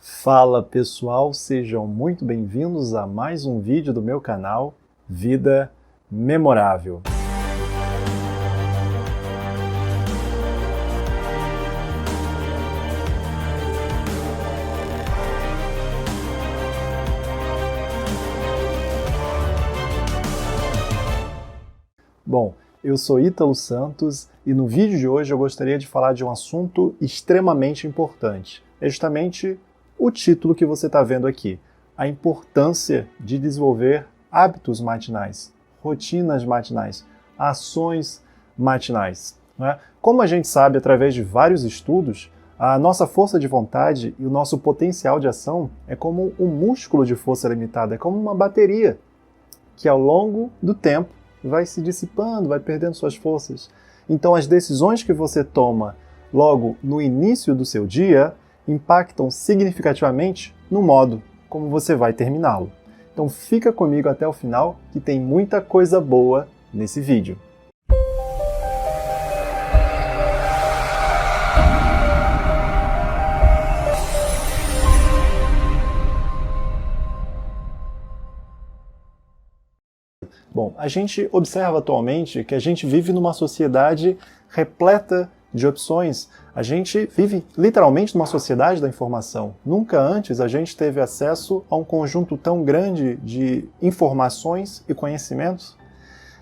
Fala pessoal, sejam muito bem-vindos a mais um vídeo do meu canal Vida Memorável. Bom, eu sou Ítalo Santos e no vídeo de hoje eu gostaria de falar de um assunto extremamente importante. É justamente o título que você está vendo aqui, a importância de desenvolver hábitos matinais, rotinas matinais, ações matinais. Né? Como a gente sabe através de vários estudos, a nossa força de vontade e o nosso potencial de ação é como um músculo de força limitada, é como uma bateria que ao longo do tempo vai se dissipando, vai perdendo suas forças. Então as decisões que você toma logo no início do seu dia impactam significativamente no modo como você vai terminá-lo. Então fica comigo até o final que tem muita coisa boa nesse vídeo. Bom, a gente observa atualmente que a gente vive numa sociedade repleta de opções. A gente vive literalmente numa sociedade da informação. Nunca antes a gente teve acesso a um conjunto tão grande de informações e conhecimentos.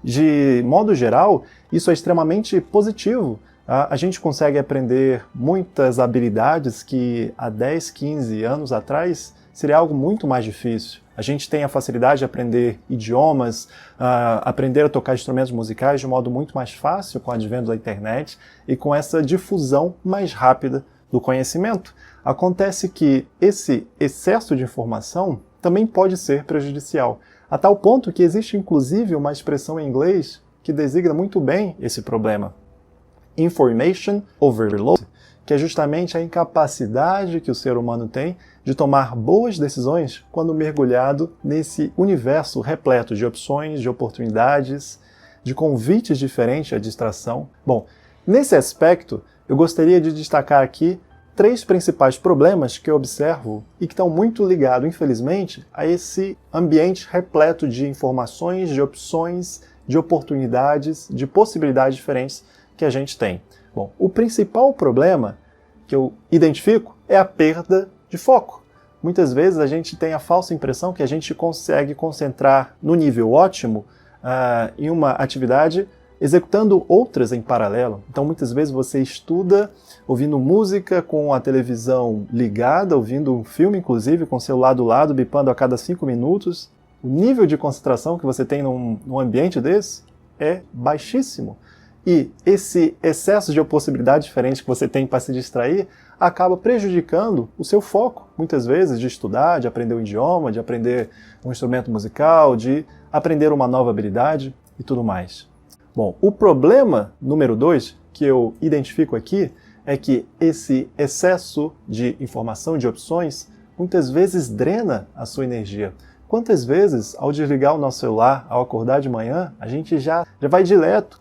De modo geral, isso é extremamente positivo. A gente consegue aprender muitas habilidades que há 10, 15 anos atrás seria algo muito mais difícil. A gente tem a facilidade de aprender idiomas, aprender a tocar instrumentos musicais de um modo muito mais fácil com o advento da internet e com essa difusão mais rápida do conhecimento. Acontece que esse excesso de informação também pode ser prejudicial, a tal ponto que existe inclusive uma expressão em inglês que designa muito bem esse problema. Information overload, que é justamente a incapacidade que o ser humano tem de tomar boas decisões quando mergulhado nesse universo repleto de opções, de oportunidades, de convites diferentes à distração. Bom, nesse aspecto, eu gostaria de destacar aqui 3 principais problemas que eu observo e que estão muito ligados, infelizmente, a esse ambiente repleto de informações, de opções, de oportunidades, de possibilidades diferentes que a gente tem. Bom, o principal problema que eu identifico é a perda de foco. Muitas vezes a gente tem a falsa impressão que a gente consegue concentrar no nível ótimo em uma atividade executando outras em paralelo. Então muitas vezes você estuda ouvindo música com a televisão ligada, ouvindo um filme inclusive com o celular do lado, bipando a cada 5 minutos. O nível de concentração que você tem num ambiente desse é baixíssimo. E esse excesso de possibilidades diferentes que você tem para se distrair acaba prejudicando o seu foco, muitas vezes, de estudar, de aprender um idioma, de aprender um instrumento musical, de aprender uma nova habilidade e tudo mais. Bom, o problema número 2 que eu identifico aqui é que esse excesso de informação, de opções, muitas vezes drena a sua energia. Quantas vezes, ao desligar o nosso celular, ao acordar de manhã, a gente já vai direto,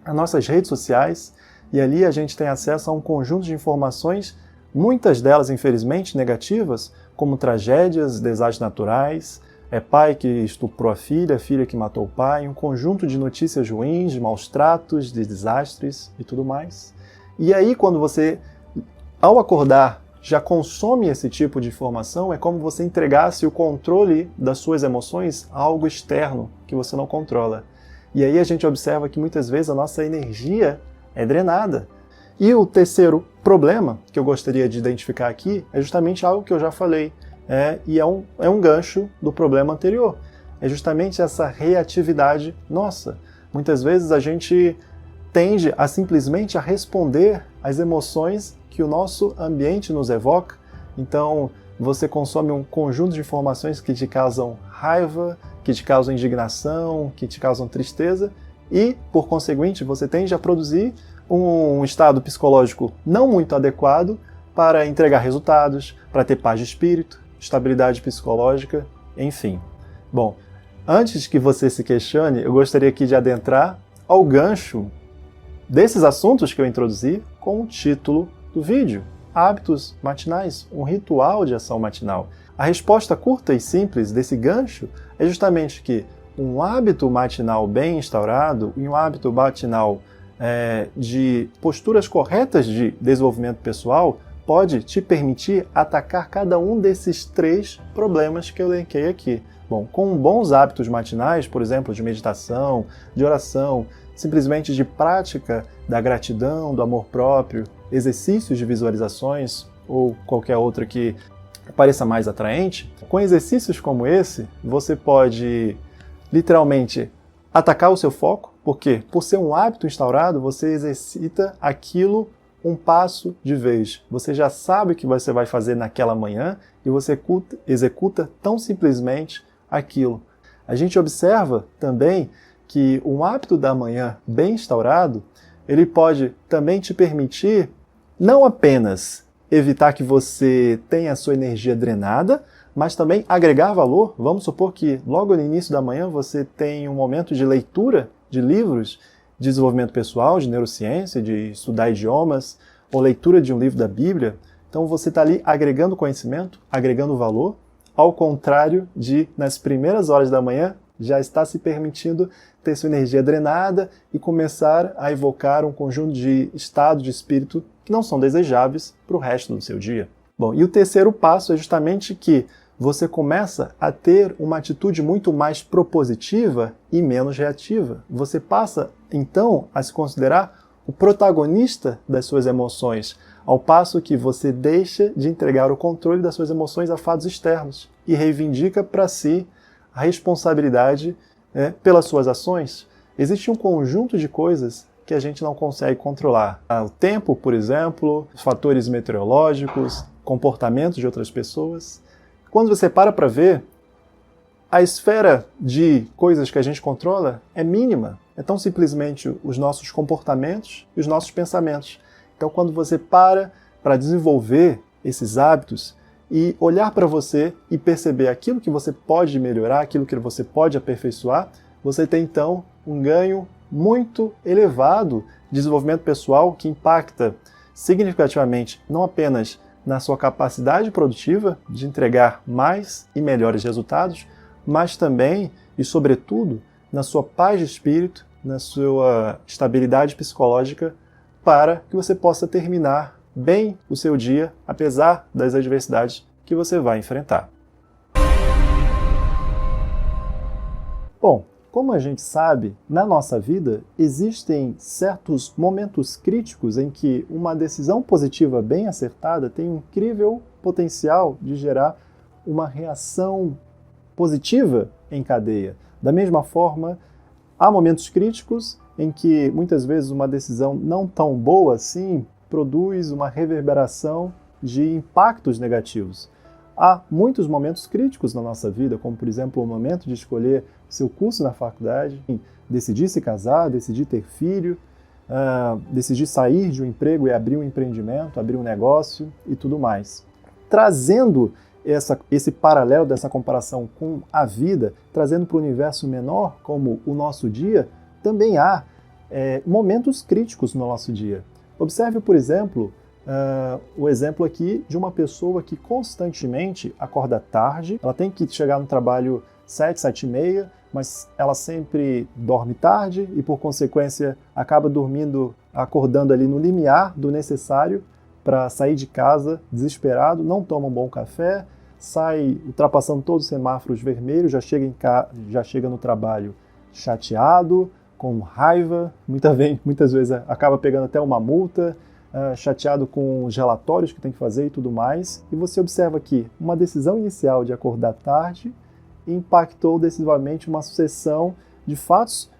às nossas redes sociais e ali a gente tem acesso a um conjunto de informações, muitas delas, infelizmente, negativas, como tragédias, desastres naturais, pai que estuprou a filha que matou o pai, um conjunto de notícias ruins, de maus tratos, de desastres e tudo mais. E aí, quando você, ao acordar, já consome esse tipo de informação, é como você entregasse o controle das suas emoções a algo externo que você não controla. E aí a gente observa que muitas vezes a nossa energia é drenada. E o terceiro problema que eu gostaria de identificar aqui é justamente algo que eu já falei, e é um gancho do problema anterior. É justamente essa reatividade nossa. Muitas vezes a gente tende a simplesmente a responder às emoções que o nosso ambiente nos evoca. Então você consome um conjunto de informações que te causam raiva, que te causam indignação, que te causam tristeza e, por conseguinte, você tende a produzir um estado psicológico não muito adequado para entregar resultados, para ter paz de espírito, estabilidade psicológica, enfim. Bom, antes que você se questione, eu gostaria aqui de adentrar ao gancho desses assuntos que eu introduzi com o título do vídeo. hábitos matinais, um ritual de ação matinal. A resposta curta e simples desse gancho é justamente que um hábito matinal bem instaurado e um hábito matinal de posturas corretas de desenvolvimento pessoal pode te permitir atacar cada um desses 3 problemas que eu elenquei aqui. Bom, com bons hábitos matinais, por exemplo, de meditação, de oração, simplesmente de prática da gratidão, do amor próprio, exercícios de visualizações ou qualquer outra que pareça mais atraente, com exercícios como esse, você pode literalmente atacar o seu foco, porque por ser um hábito instaurado, você exercita aquilo um passo de vez. Você já sabe o que você vai fazer naquela manhã e você executa tão simplesmente aquilo. A gente observa também que um hábito da manhã bem instaurado, ele pode também te permitir não apenas evitar que você tenha a sua energia drenada, mas também agregar valor. Vamos supor que logo no início da manhã você tem um momento de leitura de livros de desenvolvimento pessoal, de neurociência, de estudar idiomas, ou leitura de um livro da Bíblia. Então você está ali agregando conhecimento, agregando valor, ao contrário de, nas primeiras horas da manhã, já está se permitindo ter sua energia drenada e começar a evocar um conjunto de estados de espírito que não são desejáveis para o resto do seu dia. Bom, e o terceiro passo é justamente que você começa a ter uma atitude muito mais propositiva e menos reativa. Você passa, então, a se considerar o protagonista das suas emoções, ao passo que você deixa de entregar o controle das suas emoções a fatos externos e reivindica para si a responsabilidade pelas suas ações. Existe um conjunto de coisas que a gente não consegue controlar. O tempo, por exemplo, os fatores meteorológicos, comportamentos de outras pessoas. Quando você para ver, a esfera de coisas que a gente controla é mínima. É tão simplesmente os nossos comportamentos e os nossos pensamentos. Então, quando você para desenvolver esses hábitos e olhar para você e perceber aquilo que você pode melhorar, aquilo que você pode aperfeiçoar, você tem, então, um ganho muito elevado de desenvolvimento pessoal que impacta significativamente não apenas na sua capacidade produtiva de entregar mais e melhores resultados, mas também e, sobretudo, na sua paz de espírito, na sua estabilidade psicológica, para que você possa terminar bem o seu dia, apesar das adversidades que você vai enfrentar. Bom, como a gente sabe, na nossa vida existem certos momentos críticos em que uma decisão positiva bem acertada tem um incrível potencial de gerar uma reação positiva em cadeia. Da mesma forma, há momentos críticos em que muitas vezes uma decisão não tão boa assim produz uma reverberação de impactos negativos. Há muitos momentos críticos na nossa vida, como por exemplo o momento de escolher seu curso na faculdade, decidir se casar, decidir ter filho, decidir sair de um emprego e abrir um empreendimento, abrir um negócio e tudo mais. Trazendo esse paralelo dessa comparação com a vida, trazendo para o universo menor, como o nosso dia, também há momentos críticos no nosso dia. Observe, por exemplo, o exemplo aqui de uma pessoa que constantemente acorda tarde, ela tem que chegar no trabalho 7, 7h30, mas ela sempre dorme tarde e, por consequência, acaba acordando ali no limiar do necessário para sair de casa desesperado, não toma um bom café, sai ultrapassando todos os semáforos vermelhos, já chega no trabalho chateado, com raiva, muitas vezes acaba pegando até uma multa, chateado com os relatórios que tem que fazer e tudo mais. E você observa que uma decisão inicial de acordar tarde impactou decisivamente uma sucessão de fatos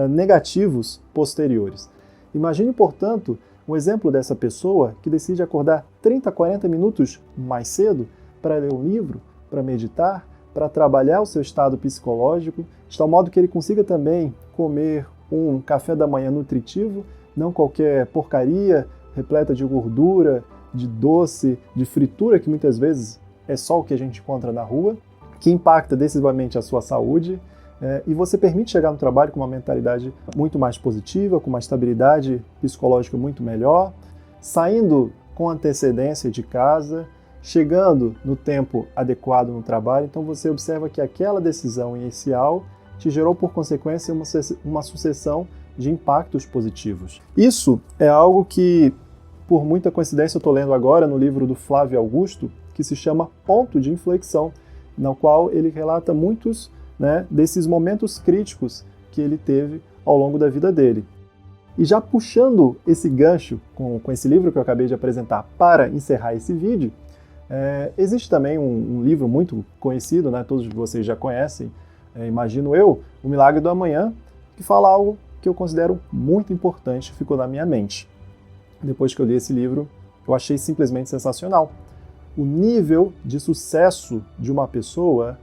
negativos posteriores. Imagine, portanto, um exemplo dessa pessoa que decide acordar 30, 40 minutos mais cedo para ler um livro, para meditar, para trabalhar o seu estado psicológico, de tal modo que ele consiga também comer um café da manhã nutritivo, não qualquer porcaria repleta de gordura, de doce, de fritura, que muitas vezes é só o que a gente encontra na rua, que impacta decisivamente a sua saúde, e você permite chegar no trabalho com uma mentalidade muito mais positiva, com uma estabilidade psicológica muito melhor, saindo com antecedência de casa, chegando no tempo adequado no trabalho. Então você observa que aquela decisão inicial te gerou, por consequência, uma sucessão de impactos positivos. Isso é algo que, por muita coincidência, eu estou lendo agora no livro do Flávio Augusto, que se chama Ponto de Inflexão, no qual ele relata muitos, desses momentos críticos que ele teve ao longo da vida dele. E já puxando esse gancho com esse livro que eu acabei de apresentar para encerrar esse vídeo, existe também um livro muito conhecido, todos vocês já conhecem, imagino eu, O Milagre do Amanhã, que fala algo que eu considero muito importante, ficou na minha mente. Depois que eu li esse livro, eu achei simplesmente sensacional. O nível de sucesso de uma pessoa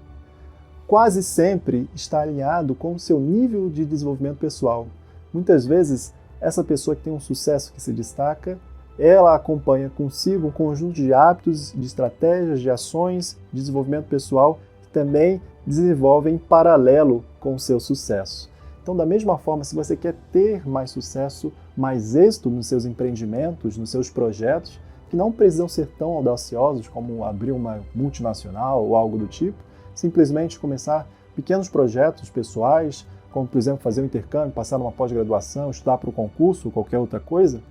quase sempre está alinhado com o seu nível de desenvolvimento pessoal. Muitas vezes, essa pessoa que tem um sucesso que se destaca, ela acompanha consigo um conjunto de hábitos, de estratégias, de ações, de desenvolvimento pessoal que também desenvolvem em paralelo com o seu sucesso. Então, da mesma forma, se você quer ter mais sucesso, mais êxito nos seus empreendimentos, nos seus projetos, que não precisam ser tão audaciosos como abrir uma multinacional ou algo do tipo, simplesmente começar pequenos projetos pessoais, como, por exemplo, fazer um intercâmbio, passar numa pós-graduação, estudar para o concurso ou qualquer outra coisa,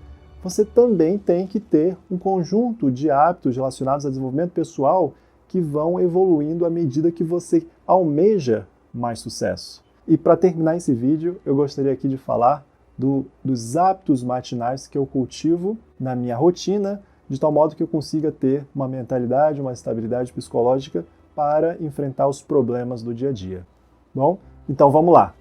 você também tem que ter um conjunto de hábitos relacionados ao desenvolvimento pessoal que vão evoluindo à medida que você almeja mais sucesso. E para terminar esse vídeo, eu gostaria aqui de falar dos hábitos matinais que eu cultivo na minha rotina, de tal modo que eu consiga ter uma mentalidade, uma estabilidade psicológica para enfrentar os problemas do dia a dia. Bom, então vamos lá.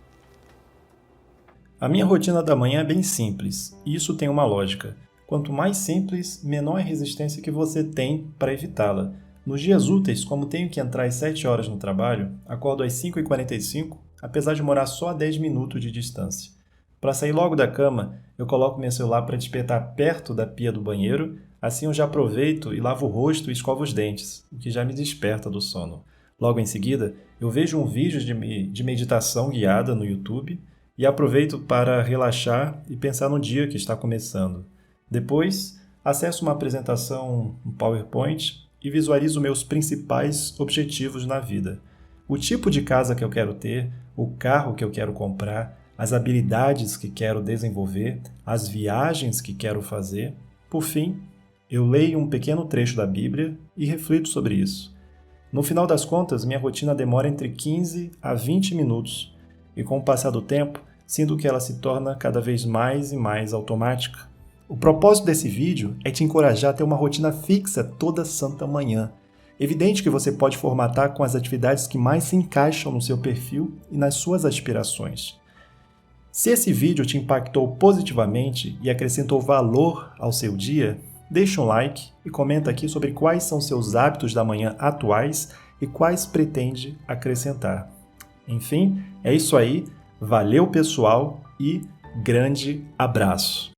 A minha rotina da manhã é bem simples, e isso tem uma lógica. Quanto mais simples, menor a resistência que você tem para evitá-la. Nos dias úteis, como tenho que entrar às 7 horas no trabalho, acordo às 5h45, apesar de morar só a 10 minutos de distância. Para sair logo da cama, eu coloco meu celular para despertar perto da pia do banheiro, assim eu já aproveito e lavo o rosto e escovo os dentes, o que já me desperta do sono. Logo em seguida, eu vejo um vídeo de meditação guiada no YouTube e aproveito para relaxar e pensar no dia que está começando. Depois, acesso uma apresentação no PowerPoint e visualizo meus principais objetivos na vida. O tipo de casa que eu quero ter, o carro que eu quero comprar, as habilidades que quero desenvolver, as viagens que quero fazer. Por fim, eu leio um pequeno trecho da Bíblia e reflito sobre isso. No final das contas, minha rotina demora entre 15 a 20 minutos e, com o passar do tempo, sinto que ela se torna cada vez mais e mais automática. O propósito desse vídeo é te encorajar a ter uma rotina fixa toda santa manhã. Evidente que você pode formatar com as atividades que mais se encaixam no seu perfil e nas suas aspirações. Se esse vídeo te impactou positivamente e acrescentou valor ao seu dia, deixa um like e comenta aqui sobre quais são seus hábitos da manhã atuais e quais pretende acrescentar. Enfim, é isso aí. Valeu, pessoal, e grande abraço!